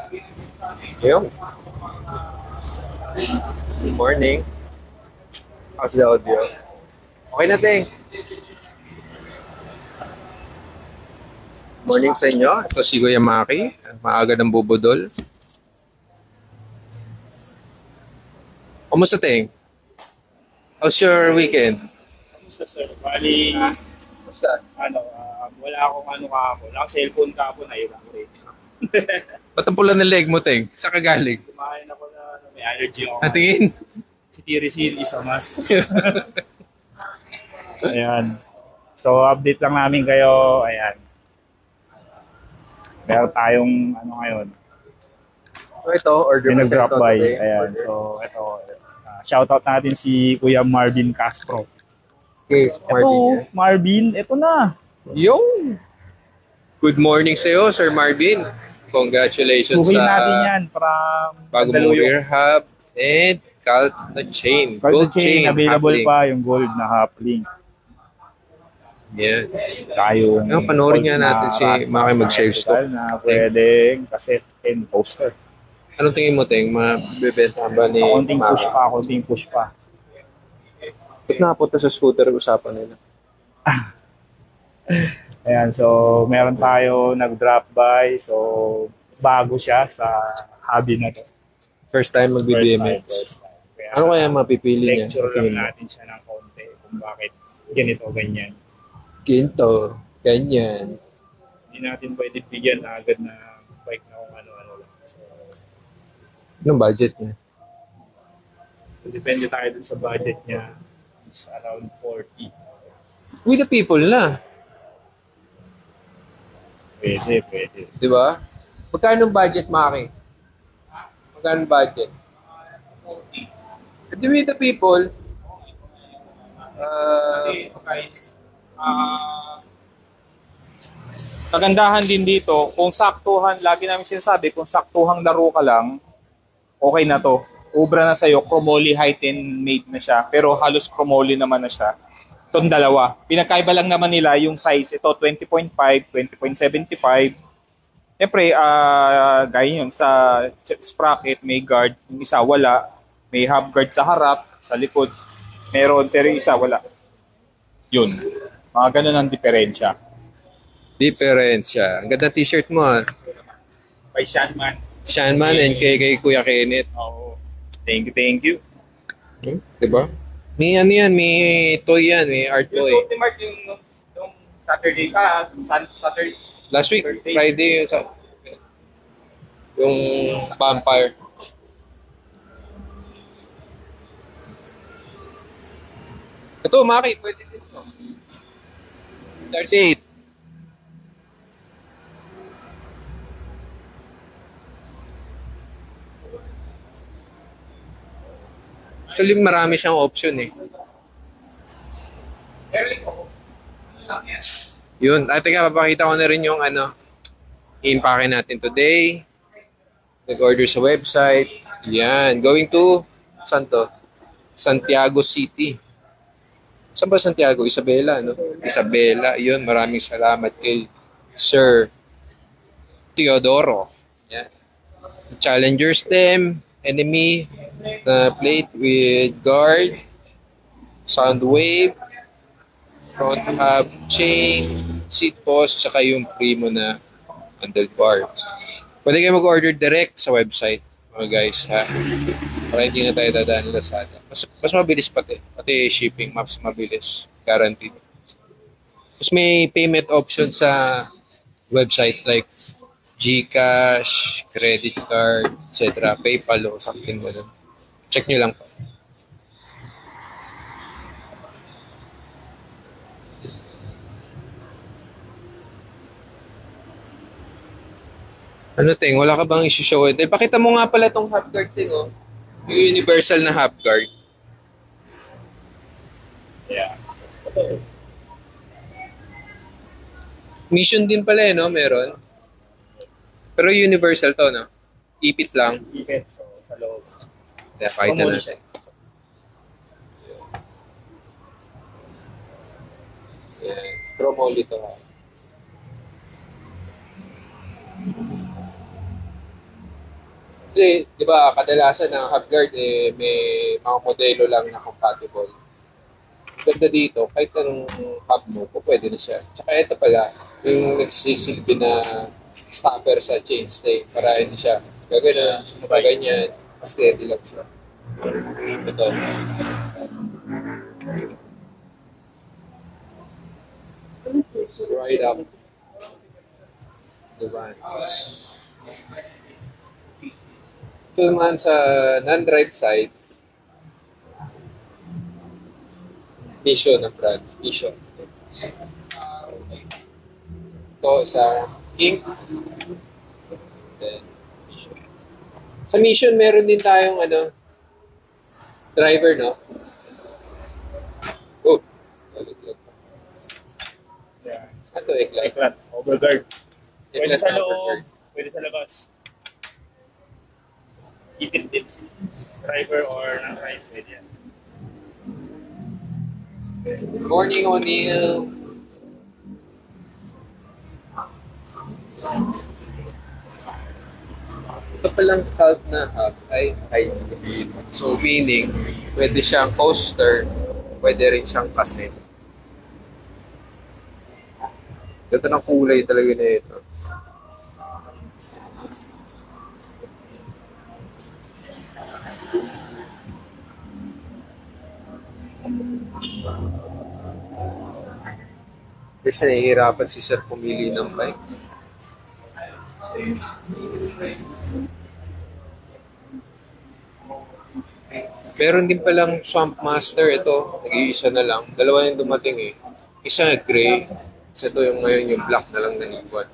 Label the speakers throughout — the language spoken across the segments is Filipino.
Speaker 1: Yo, good morning. How's the audio? Okay na, Ting. Morning sa inyo. Ito si Kuya Maki. Maaga ng bubudol. Kumusta, Ting? How's your weekend?
Speaker 2: Sa sir, bali,
Speaker 1: Kumusta?
Speaker 2: wala akong kahapon. Wala akong cellphone kahapon, nailang ko rin.
Speaker 1: Ba't ang pula ng leg mo, Ting? Saan ka galing?
Speaker 2: Kumain ako na may allergy ako.
Speaker 1: Natingin.
Speaker 2: Si Tirisil is a must. Ayan. So, update lang namin kayo. Ayan. Meron tayong ngayon.
Speaker 1: So ito, order
Speaker 2: Yung
Speaker 1: mo
Speaker 2: nag-drop
Speaker 1: ito
Speaker 2: by.
Speaker 1: today.
Speaker 2: Ayan.
Speaker 1: Order.
Speaker 2: So, ito. Shoutout natin si Kuya Marvin Castro.
Speaker 1: Okay, Marvin.
Speaker 2: Ito, Marvin. Ito na.
Speaker 1: Yo! Good morning sa iyo, Sir Marvin. Congratulations
Speaker 2: Suhin
Speaker 1: sa
Speaker 2: natin yan from
Speaker 1: bagong
Speaker 2: Mandaluyong.
Speaker 1: ear hub and cult na chain.
Speaker 2: Gold chain, available
Speaker 1: half link.
Speaker 2: pa yung gold na half link.
Speaker 1: Yan.
Speaker 2: Tayong
Speaker 1: Ngayon, panoorin nga
Speaker 2: gold
Speaker 1: natin
Speaker 2: na
Speaker 1: si
Speaker 2: rats
Speaker 1: Maki
Speaker 2: na
Speaker 1: mag-shelf stock.
Speaker 2: vertical na pwedeng cassette and poster.
Speaker 1: Anong tingin mo, Teng? Mabibenta ba ni
Speaker 2: Sa konting
Speaker 1: Maki?
Speaker 2: push pa.
Speaker 1: Ba't napunta sa scooter usapan nila?
Speaker 2: Ayan, so meron tayo nag-drop by. So bago siya sa hobby na to.
Speaker 1: First time mag-BMX.
Speaker 2: First time. Kaya,
Speaker 1: Ano kaya mapipili niya?
Speaker 2: lecture lang natin siya ng konti kung bakit ganito ganyan.
Speaker 1: Ginto. Ganyan.
Speaker 2: Hindi natin pwede bigyan agad na bike na kung ano-ano lang. So,
Speaker 1: Anong budget niya?
Speaker 2: depende tayo dun sa budget niya. It's around 40.
Speaker 1: With the people na.
Speaker 2: Pwede.
Speaker 1: Di ba? Magkano ang budget, Maki? Magkano ang budget? Di with the people.
Speaker 3: Kasi guys, kagandahan din dito, kung saktuhan, lagi namin sinasabi, kung saktuhang laro ka lang, okay na to. Ubra na sa'yo, chromoly height and made na siya, pero halos chromoly naman na siya. Itong dalawa. Pinagkaiba lang naman nila yung size. Ito, 20.5, 20.75. Siyempre, gaya yun, sa sprocket, may guard. Yung isa, wala. May hub guard sa harap, sa likod. Meron, pero yung isa, wala. Yun. Mga ganun ang diferensya.
Speaker 1: Diferensya. Ang ganda t-shirt mo, ah.
Speaker 3: By Shanman.
Speaker 1: Shanman and kay Kuya Kenneth.
Speaker 3: Oo. Thank you.
Speaker 1: Di ba? May ano yan, may toy yan, may art
Speaker 3: Yung
Speaker 1: toy.
Speaker 3: Ultimate yung Saturday Saturday.
Speaker 1: Last week,
Speaker 3: Birthday.
Speaker 1: Friday, yung vampire. Ito, Maki, pwede dito. 38. Actually, marami siyang option eh. Yun. At teka, papakita ko na rin yung i-impake natin today. Nag-order sa website. Yan. Going to, saan to? Santiago City. Saan ba Santiago? Isabela, no? Isabela. Yun. Maraming salamat kay Sir Teodoro. Yan. Challenger stem, enemy, plate with guard, sound wave, front hub, chain, seat post, tsaka yung primo na handlebar. Pwede kayo mag-order direct sa website, mga guys, ha? Para hindi na tayo dadaan nila sa atin. Mas mabilis pati. Pati shipping, mas mabilis. Guaranteed. Tapos may payment option sa website like GCash, credit card, etc. PayPal o something mo dun. Check nyo lang po. Ano, Ting? Wala ka bang isi-show? Pakita mo nga pala itong half guard, Ting, oh. Yung universal na half guard.
Speaker 2: Yeah.
Speaker 1: Mission din pala, no? Meron. Pero universal to, no? Ipit lang.
Speaker 2: Even so, sa loob.
Speaker 1: Kaya pakita
Speaker 2: Pamuli
Speaker 1: natin. Yan. Chromoly to, ha? Kasi, di ba, kadalasan ng Hubguard, may mga modelo lang na compatible. Ganda dito, kahit anong hub mo, pwede na siya. Tsaka ito pala, yung nagsisilbi na stopper sa chainstay para hindi siya gagana, ganyan, steady lang siya. Ito. Right up the van. Ito naman sa non-drive side, Mission ang brand. Mission. Ito sa King. Then, Mission. Sa Mission, meron din tayong driver, no? Oh.
Speaker 2: Yeah.
Speaker 1: Ito, eklat.
Speaker 2: Eklat. Overguard. Pwede
Speaker 1: Eklat
Speaker 2: sa
Speaker 1: na
Speaker 2: loob.
Speaker 1: overguard.
Speaker 2: Pwede sa labas. Ipit din. Driver or non-drive. Pwede yan.
Speaker 1: Morning, O'Neil. Ito palang cult na hub ay hybrid. So, meaning, pwede siyang coaster, pwede rin siyang kaset. Ito ng kulay talaga na ito. Kasi nahihirapan si Sir pumili ng bike. Meron din palang Swamp Master ito. Nag-iisa na lang. Dalawa yung dumating eh. Isa gray. Isa to yung ngayon yung black na lang naniwan.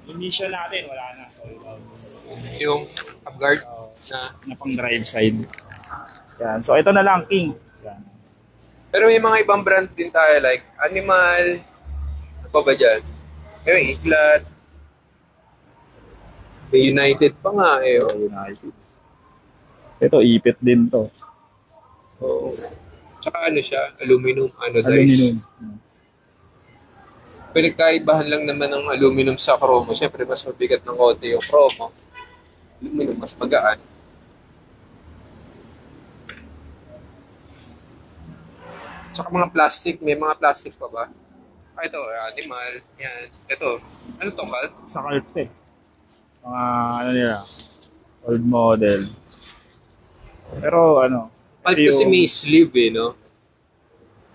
Speaker 2: Yung mission natin, wala na. So,
Speaker 1: Yung Hubguard na.
Speaker 2: na pang drive side. Yan. So, ito na lang, King. Yan.
Speaker 1: Pero may mga ibang brand din tayo like Animal. Ano pa ba dyan? May Iklat. May United pa nga eh.
Speaker 2: So, United. Ito, ipit din to.
Speaker 1: Oo. Tsaka ano siya, aluminum anodized.
Speaker 2: Aluminum.
Speaker 1: Pinagkaibahan lang naman ng aluminum sa chromo. Siyempre, mas mabigat ng konti yung chromo. Aluminum, mas magaan. Tsaka mga plastic, may mga plastic pa ba? Ah, ito, animal. Yan. Ito, ano to, Cal?
Speaker 2: Sa cart eh. Mga ano nila, old model. Pero ano,
Speaker 1: Pulp
Speaker 2: ito
Speaker 1: kasi
Speaker 2: yung
Speaker 1: may sleeve eh, no?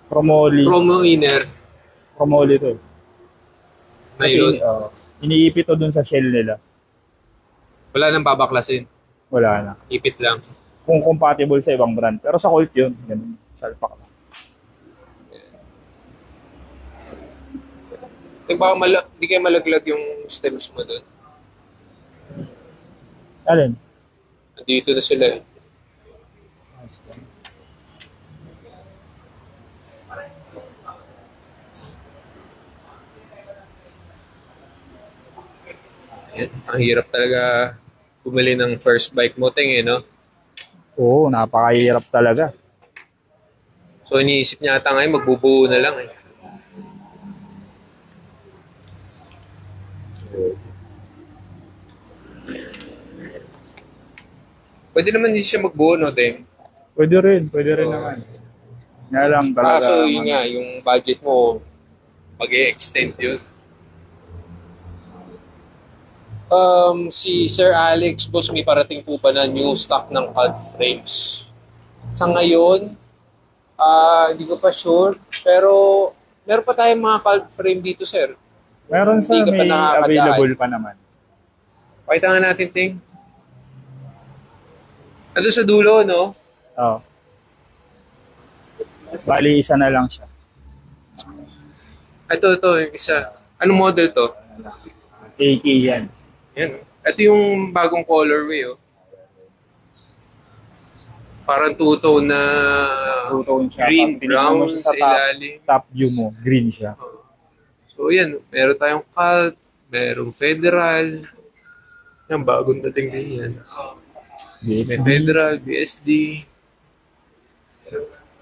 Speaker 2: chromoly.
Speaker 1: Chromo inner.
Speaker 2: Chromoly to eh. Kasi
Speaker 1: Nylon.
Speaker 2: iniipit to dun sa shell nila.
Speaker 1: Wala nang babaklasin.
Speaker 2: Wala na.
Speaker 1: Ipit lang.
Speaker 2: Kung compatible sa ibang brand. Pero sa Colt yun. Ganun. Salpak na.
Speaker 1: Di kayo malaglag yung stems mo doon.
Speaker 2: Alin?
Speaker 1: Dito na sila eh. Yan. Ang hirap talaga bumili ng first bike mo, Teng, eh, no?
Speaker 2: Oo, napakahirap talaga.
Speaker 1: So, iniisip niya ata ngayon, magbubuo na lang eh. Pwede naman din siya magbuo, no, Teng?
Speaker 2: Pwede rin naman. Nga lang talaga.
Speaker 1: Kaso, yun nga, yung budget mo, mag-e-extend yun. Si Sir Alex, boss, may parating po ba na new stock ng CAD frames? Sa ngayon, hindi ko pa sure, pero meron pa tayong mga CAD frame dito, sir.
Speaker 2: Meron sa
Speaker 1: Hindi ka pa
Speaker 2: may
Speaker 1: nakakadaan.
Speaker 2: available pa naman.
Speaker 1: Pakita nga natin, Ting. Ito sa dulo, no?
Speaker 2: Oo. Bali, isa na lang siya.
Speaker 1: Ito, yung isa. Anong model to?
Speaker 2: AK yan.
Speaker 1: Yan. Ito yung bagong colorway, oh. Parang two-tone na
Speaker 2: two-tone siya.
Speaker 1: Green,
Speaker 2: Pag tinignan mo
Speaker 1: brown
Speaker 2: siya
Speaker 1: sa ilalim.
Speaker 2: top view mo, green siya.
Speaker 1: So yan, meron tayong Cult, merong Federal. Yan, bagong dating din yan. May Federal, BSD.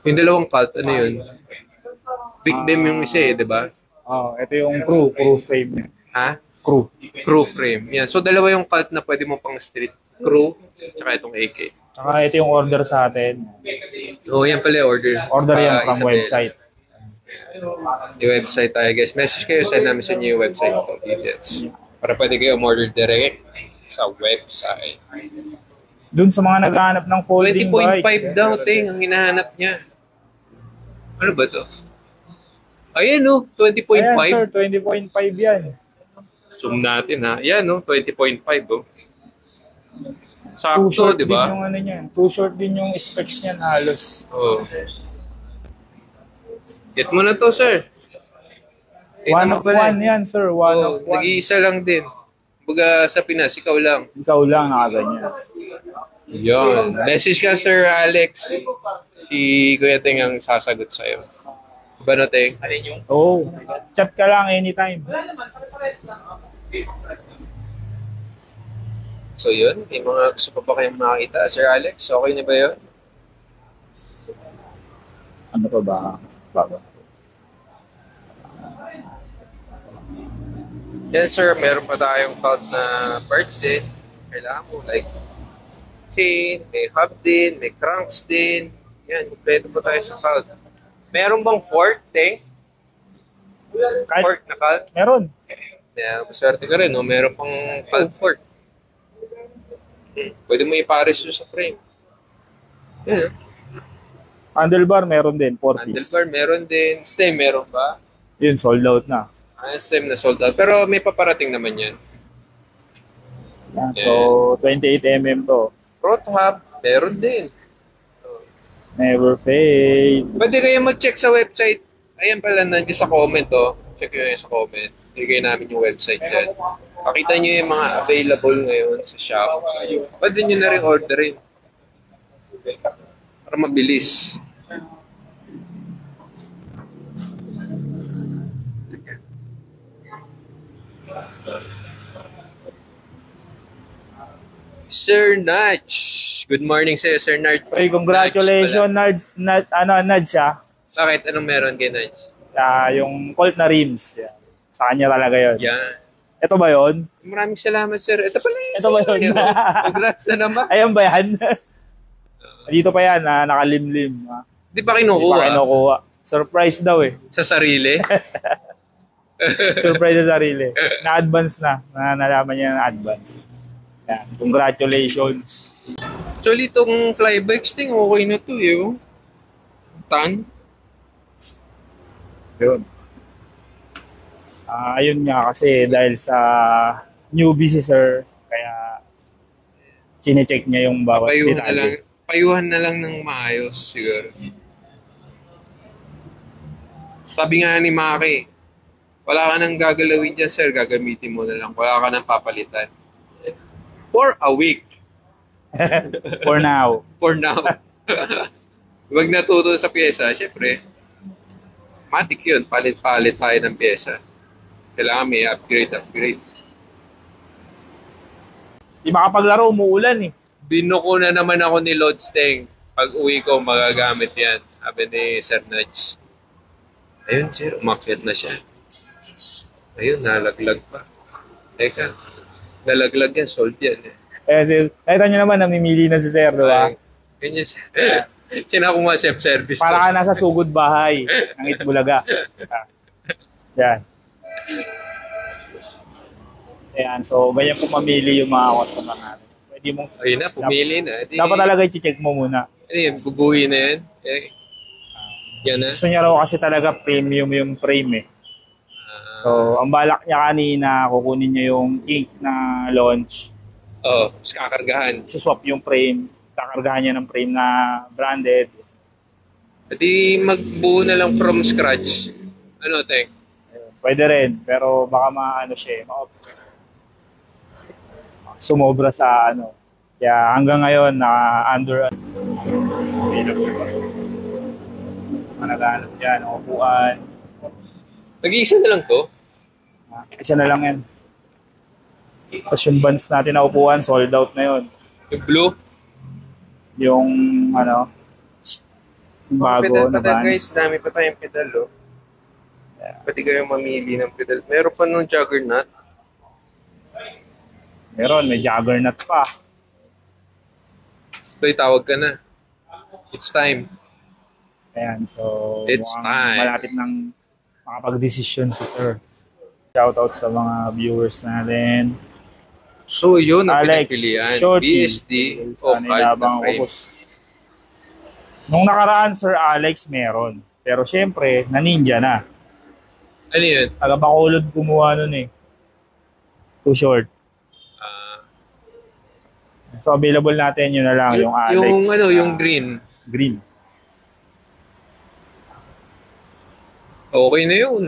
Speaker 1: Yung dalawang Cult, ano yun? Big Beam yung isa di ba?
Speaker 2: Ito yung crew frame.
Speaker 1: Ha?
Speaker 2: Crew.
Speaker 1: Crew frame. Yan. So dalawa yung Cult na pwede mo pang street. Crew, tsaka itong AK.
Speaker 2: Saka ito yung order sa atin.
Speaker 1: Yan pala yung order.
Speaker 2: Order yan from
Speaker 1: Isabela.
Speaker 2: website.
Speaker 1: Yung website tayo guys. Message kayo, send namin sa inyo yung website ko. Details. Para pwede kayo order direct sa website.
Speaker 2: Dun sa mga naghahanap ng folding
Speaker 1: 20.5
Speaker 2: bikes.
Speaker 1: daw, Ting, ang hinahanap niya. Ano ba to? Ayan, no? 20.5.
Speaker 2: Ayan, sir, 20.5 yan.
Speaker 1: Zoom natin, ha? Ayan, no? 20.5, oh.
Speaker 2: Too
Speaker 1: Sakto,
Speaker 2: short
Speaker 1: di
Speaker 2: din
Speaker 1: ba?
Speaker 2: yung ano niyan. Too short din yung specs niyan halos.
Speaker 1: Oh. Get mo na to, sir.
Speaker 2: One of one yan, sir. One of one.
Speaker 1: Nag-iisa lang din. Baga sa Pinas, ikaw lang.
Speaker 2: Ikaw lang nakaganyan.
Speaker 1: Yun. Message ka, Sir Alex. Si Kuya Ting ang sasagot sa'yo. Ba na, Ting?
Speaker 2: Chat ka lang anytime.
Speaker 1: So yun, may mga gusto pa ba kayong makakita, Sir Alex? Okay na ba yun?
Speaker 2: Ano pa ba?
Speaker 1: Yan, sir, meron pa tayong Cult na parts din. Kailangan mo, like, chain, may hub din, may cranks din. Yan, kompleto pa tayo sa Cult. Meron bang fork, Ting? Fork na Cult?
Speaker 2: Meron.
Speaker 1: Yeah, maswerte ka rin, no? Meron pang Cult fork. Pwede mo ipares yun sa frame. Yan,
Speaker 2: Handlebar meron din, 4 piece.
Speaker 1: handlebar meron din. Stem meron ba?
Speaker 2: Yun, sold out na.
Speaker 1: Stem na sold out. Pero may paparating naman yan.
Speaker 2: Yan, so, 28mm to.
Speaker 1: Front hub, meron din.
Speaker 2: Never fade.
Speaker 1: Pwede kayo mag-check sa website. Ayan pala, nandiyan sa comment, oh. Check nyo yun sa comment. Bigay namin yung website dyan. Pakita nyo yung mga available ngayon sa shop. Pwede nyo na rin orderin. Para mabilis. Sir Nudge. Good morning sa'yo, Sir Nudge.
Speaker 2: Hey, congratulations, Nudge siya.
Speaker 1: Bakit? Anong meron kay Nudge?
Speaker 2: Yung Colt na rims. Yan. Sa kanya talaga yun.
Speaker 1: Yan.
Speaker 2: Ito ba yun?
Speaker 1: Maraming salamat, sir. Ito pala yun.
Speaker 2: Ito ba yun?
Speaker 1: Congrats na naman.
Speaker 2: Ayan ba yan? Dito pa yan, nakalimlim.
Speaker 1: Di pa
Speaker 2: Hindi
Speaker 1: kinukuha?
Speaker 2: pa kinukuha. Surprise daw eh.
Speaker 1: Sa sarili?
Speaker 2: Surprise sa sarili. Na-advance na. Nalaman niya na advance. Yan. Congratulations.
Speaker 1: Actually, itong flybikes thing, okay na to eh. Oh. Tan?
Speaker 2: Yun. Ayun nga kasi dahil sa newbie si sir, kaya chine-check niya yung bawat detalye.
Speaker 1: Payuhan na lang ng maayos siguro. Sabi nga ni Maki, wala ka nang gagalawin dyan, sir. Gagamitin mo na lang. Wala ka nang papalitan. For a week.
Speaker 2: For now.
Speaker 1: For now. Huwag natuto sa pyesa, syempre. Matik yun. Palit-palit tayo ng pyesa. Kailangan may upgrade.
Speaker 2: Di makapaglaro, umuulan eh.
Speaker 1: Binuko na naman ako ni Lodsteng. Pag uwi ko, magagamit yan. Sabi ni Sir Nudge. Ayun, sir. Umakyat na siya. Ayun, nalaglag pa. Teka. Nalaglag yan. Sold yan.
Speaker 2: Nakita nyo naman, namimili na si sir, di ba?
Speaker 1: Ganyan siya. Sinakuha self-service.
Speaker 2: Para ka nasa sugod bahay ng Itbulaga. Yan. Ayan, so ganyan po mamili yung mga customer natin. Pwede mong...
Speaker 1: Ayun na, pumili na.
Speaker 2: Dapat talaga i-check mo muna.
Speaker 1: Ano yun, bubuhi na yan. Yan na.
Speaker 2: Gusto niya raw kasi talaga premium yung frame eh. So, ang balak niya kanina, kukunin niya yung ink na launch.
Speaker 1: Oo, kakargahan.
Speaker 2: Swap yung frame. Kakargahan niya ng frame na branded.
Speaker 1: Di magbuo na lang from scratch. Ano, Teng?
Speaker 2: Pwede rin, pero baka maano siya eh. Sumobra sa ano. Kaya hanggang ngayon, under... mga naghahanap dyan, upuan.
Speaker 1: Nag-iisa na lang to?
Speaker 2: Isa na lang yan. Tapos yung bands natin na upuan, sold out na yun.
Speaker 1: Yung blue?
Speaker 2: Yung ano, yung bago na
Speaker 1: pedal
Speaker 2: bands.
Speaker 1: guys, dami pa tayong pedal, oh. Pwede kayong mamili ng pedal. Meron pa nung Juggernaut.
Speaker 2: Meron, may Juggernaut pa.
Speaker 1: So, itawag ka na. It's time.
Speaker 2: Ayan, so
Speaker 1: It's
Speaker 2: mukhang
Speaker 1: time.
Speaker 2: malapit ng makapag-desisyon si Sir. Shoutout sa mga viewers natin.
Speaker 1: So, yun ang
Speaker 2: Alex,
Speaker 1: pinagpilian.
Speaker 2: Shorty,
Speaker 1: BSD o
Speaker 2: Sanay Labang
Speaker 1: frame.
Speaker 2: Ubos. Nung nakaraan, Sir Alex, meron. Pero syempre, na-ninja na.
Speaker 1: Ano yun?
Speaker 2: Taga-Bacolod kumuha nun eh. Too short. So, available natin yun na lang, yung Alex.
Speaker 1: Yung ano, yung green.
Speaker 2: Green.
Speaker 1: Okay na yun.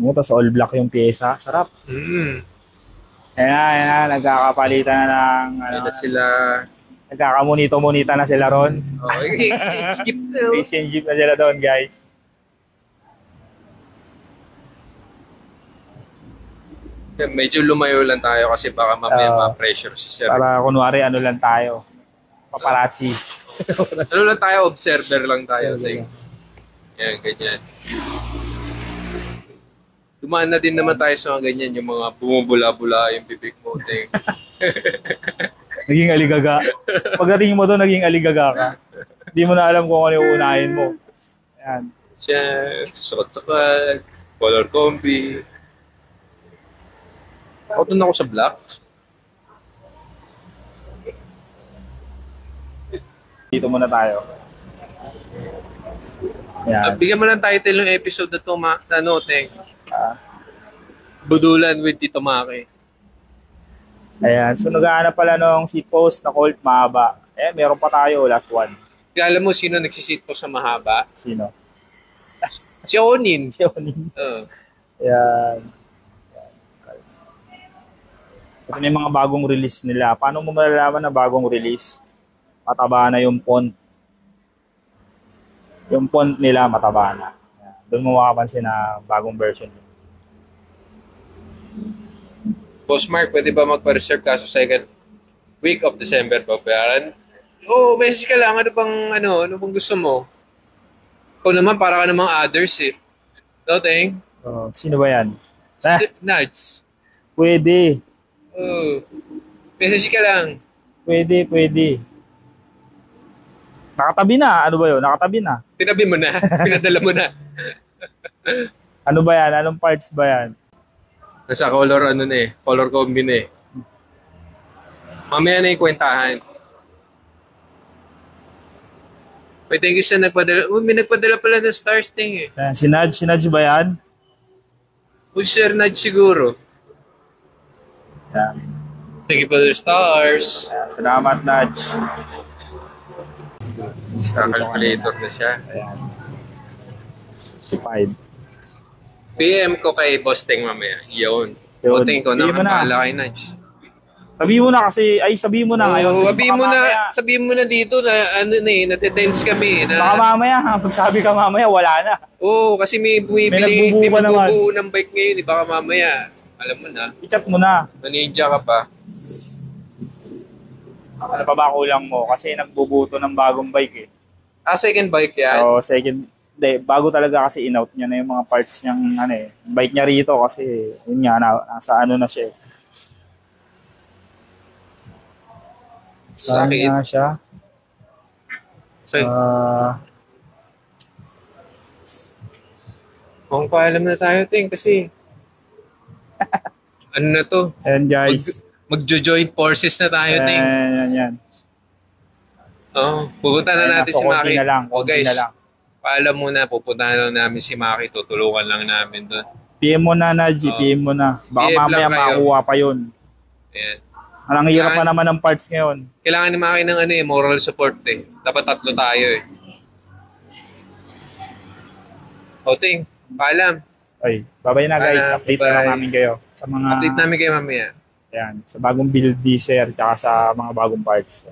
Speaker 2: Tapos all black yung pyesa. Sarap. Ayan na, nagkakapalitan na ng,
Speaker 1: Ano na sila.
Speaker 2: nagkakamunito-munita na sila ron.
Speaker 1: Okay, skip na. Oh.
Speaker 2: Exchange jeep na sila doon, guys.
Speaker 1: Medyo lumayo lang tayo kasi baka mamaya ma-pressure si Sir.
Speaker 2: Para kunwari, ano lang tayo. Paparazzi.
Speaker 1: Ano lang tayo, observer lang tayo. Yan, ganyan. Dumaan na din naman tayo sa mga ganyan, yung mga bumubula-bula, yung bibig mo.
Speaker 2: Naging aligaga. Pagdating mo doon, naging aligaga ka. Hindi mo na alam kung ano yung unahin mo. Ayan.
Speaker 1: Siya, susukat-sukat, color combi. Ako doon ako sa black.
Speaker 2: Dito muna tayo. Ayan.
Speaker 1: Bigyan mo lang title ng episode na to, Teng. Budulan with Tito Maki.
Speaker 2: Ayan. So, nag-aanap pala nung seat post na Colt mahaba. Eh, meron pa tayo. Last one.
Speaker 1: Kilala mo sino nagsisit po sa mahaba?
Speaker 2: Sino?
Speaker 1: Si Onin.
Speaker 2: Si Onin. Ayan. Ito na yung mga bagong release nila. Paano mo malalaman na bagong release? Mataba na yung font. Yung font nila mataba na. Ayan. Doon mo makapansin na bagong version.
Speaker 1: Boss Mark, pwede ba magpa-reserve kaso second week of December babayaran? Oo, message ka lang. Ano bang gusto mo? Ikaw naman, para ka namang others eh. No, Teng?
Speaker 2: Sino ba yan?
Speaker 1: Nuts.
Speaker 2: Pwede.
Speaker 1: Message ka lang.
Speaker 2: Pwede. Nakatabi na. Ano ba yun? Nakatabi na.
Speaker 1: Tinabi mo na. Pinadala mo na.
Speaker 2: Ano ba yan? Anong parts ba yan?
Speaker 1: Nasa color color combi na eh. Mamaya na yung kwentahan. Wait, thank you sa nagpadala. May nagpadala pala ng stars thing eh.
Speaker 2: Ayan, si Nudge ba yan?
Speaker 1: Sir Nudge siguro.
Speaker 2: Ayan.
Speaker 1: Thank you for the stars.
Speaker 2: Ayan, salamat, Nudge.
Speaker 1: Calculator na siya.
Speaker 2: Ayan. 5.
Speaker 1: PM ko kay Boss Teng mamaya. Yun.
Speaker 2: Yun.
Speaker 1: Teng ko,
Speaker 2: PM mo na.
Speaker 1: nakakala kay Nudge.
Speaker 2: Sabihin mo na kasi, sabihin mo na ngayon. Kasi
Speaker 1: Sabihin mo na dito na natitense kami.
Speaker 2: Baka mamaya, pagsabi ka mamaya, wala na.
Speaker 1: Kasi may nagbubuo ng bike ngayon. Baka mamaya, alam mo na,
Speaker 2: I-chat mo na.
Speaker 1: naninja ka pa.
Speaker 2: Ano pa ba kulang mo? Kasi nagbubuto ng bagong bike eh.
Speaker 1: Second bike yan.
Speaker 2: So, bago talaga kasi in-out niya na yung mga parts niyang bike niya rito kasi yun nga, nasa ano na siya. Saan
Speaker 1: Sakit.
Speaker 2: na siya?
Speaker 1: Kung paalam na tayo, Teng, kasi ano na to?
Speaker 2: And guys,
Speaker 1: Magjo-join forces na tayo, Teng.
Speaker 2: yan.
Speaker 1: Pupunta na natin si Maki.
Speaker 2: Konti na lang.
Speaker 1: Paalam muna, pupuntahan lang namin si Maki. Tutulungan lang namin doon.
Speaker 2: PM mo na, Naji. PM mo na. Baka
Speaker 1: PM
Speaker 2: mamaya
Speaker 1: lang kayo.
Speaker 2: makuha pa yun.
Speaker 1: Ayan.
Speaker 2: Ang hirap pa naman ng parts ngayon.
Speaker 1: Kailangan ni Maki ng moral support eh. Dapat 3 tayo eh. Ting, paalam.
Speaker 2: Ay, babay na guys.
Speaker 1: Paalam,
Speaker 2: Update na lang
Speaker 1: bye.
Speaker 2: namin kayo. Sa mga,
Speaker 1: Update namin kayo mamaya.
Speaker 2: Ayan, sa bagong build diesel, tsaka sa mga bagong parts.